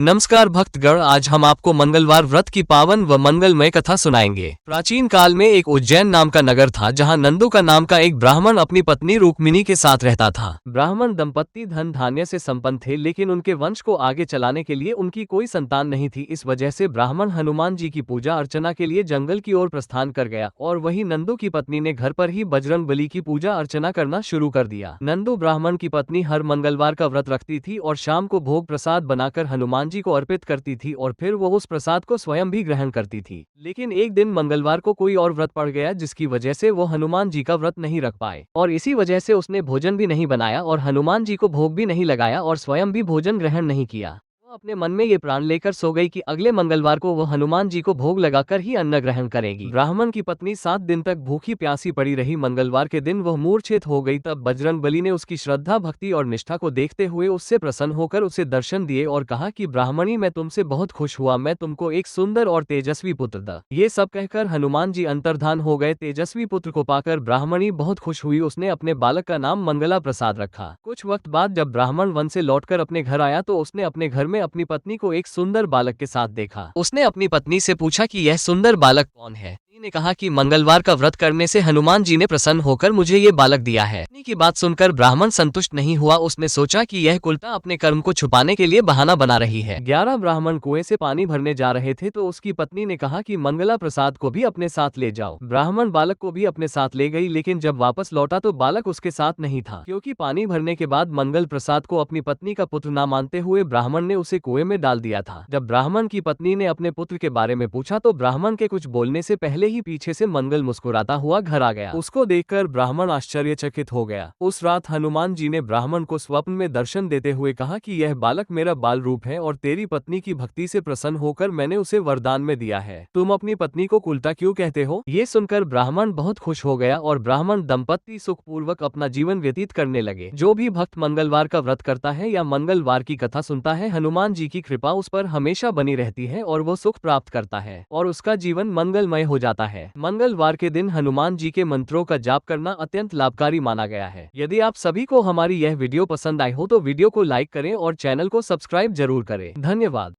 नमस्कार भक्तगण, आज हम आपको मंगलवार व्रत की पावन व मंगलमय कथा सुनाएंगे। प्राचीन काल में एक उज्जैन नाम का नगर था, जहां नंदू का नाम का एक ब्राह्मण अपनी पत्नी रुक्मिणी के साथ रहता था। ब्राह्मण दंपत्ति धन धान्य से संपन्न थे, लेकिन उनके वंश को आगे चलाने के लिए उनकी कोई संतान नहीं थी। इस वजह से ब्राह्मण हनुमान जी की पूजा अर्चना के लिए जंगल की ओर प्रस्थान कर गया और वही नंदू की पत्नी ने घर पर ही बजरंग बली की पूजा अर्चना करना शुरू कर दिया। नंदू ब्राह्मण की पत्नी हर मंगलवार का व्रत रखती थी और शाम को भोग प्रसाद बनाकर हनुमान जी को अर्पित करती थी और फिर वो उस प्रसाद को स्वयं भी ग्रहण करती थी। लेकिन एक दिन मंगलवार को कोई और व्रत पड़ गया, जिसकी वजह से वो हनुमान जी का व्रत नहीं रख पाए और इसी वजह से उसने भोजन भी नहीं बनाया और हनुमान जी को भोग भी नहीं लगाया और स्वयं भी भोजन ग्रहण नहीं किया। वो अपने मन में ये प्राण लेकर सो गई कि अगले मंगलवार को वो हनुमान जी को भोग लगाकर ही अन्न ग्रहण करेगी। ब्राह्मण की पत्नी 7 दिन तक भूखी प्यासी पड़ी रही। मंगलवार के दिन वह मूर्छित हो गई। तब बजरंग बली ने उसकी श्रद्धा भक्ति और निष्ठा को देखते हुए उससे प्रसन्न होकर उसे दर्शन दिए और कहा कि ब्राह्मणी, मैं तुमसे बहुत खुश हुआ, मैं तुमको एक सुंदर और तेजस्वी पुत्र दा। ये सब कहकर हनुमान जी अंतर्धान हो गए। तेजस्वी पुत्र को पाकर ब्राह्मणी बहुत खुश हुई। उसने अपने बालक का नाम मंगला प्रसाद रखा। कुछ वक्त बाद जब ब्राह्मण वन से लौटकर अपने घर आया तो उसने अपने घर में अपनी पत्नी को एक सुंदर बालक के साथ देखा। उसने अपनी पत्नी से पूछा कि यह सुंदर बालक कौन है। पत्नी ने कहा कि मंगलवार का व्रत करने से हनुमान जी ने प्रसन्न होकर मुझे ये बालक दिया है। पत्नी की बात सुनकर ब्राह्मण संतुष्ट नहीं हुआ। उसने सोचा कि यह कुलटा अपने कर्म को छुपाने के लिए बहाना बना रही है। 11 ब्राह्मण कुएं से पानी भरने जा रहे थे तो उसकी पत्नी ने कहा कि मंगला प्रसाद को भी अपने साथ ले जाओ। ब्राह्मण बालक को भी अपने साथ ले गई, लेकिन जब वापस लौटा तो बालक उसके साथ नहीं था, क्योंकि पानी भरने के बाद मंगल प्रसाद को अपनी पत्नी का पुत्र न मानते हुए ब्राह्मण ने उसे कुएं में डाल दिया था। जब ब्राह्मण की पत्नी ने अपने पुत्र के बारे में पूछा तो ब्राह्मण के कुछ बोलने से पहले ही पीछे से मंगल मुस्कुराता हुआ घर आ गया। उसको देखकर ब्राह्मण आश्चर्यचकित हो गया। उस रात हनुमान जी ने ब्राह्मण को स्वप्न में दर्शन देते हुए कहा कि यह बालक मेरा बाल रूप है और तेरी पत्नी की भक्ति से प्रसन्न होकर मैंने उसे वरदान में दिया है। तुम अपनी पत्नी को कुलटा क्यों कहते हो? ये सुनकर ब्राह्मण बहुत खुश हो गया और ब्राह्मण दंपत्ति सुखपूर्वक अपना जीवन व्यतीत करने लगे। जो भी भक्त मंगलवार का व्रत करता है या मंगलवार की कथा सुनता है, हनुमान जी की कृपा उस पर हमेशा बनी रहती है और वो सुख प्राप्त करता है और उसका जीवन मंगलमय हो जाता है। मंगलवार के दिन हनुमान जी के मंत्रों का जाप करना अत्यंत लाभकारी माना गया है। यदि आप सभी को हमारी यह वीडियो पसंद आई हो तो वीडियो को लाइक करें और चैनल को सब्सक्राइब जरूर करें। धन्यवाद।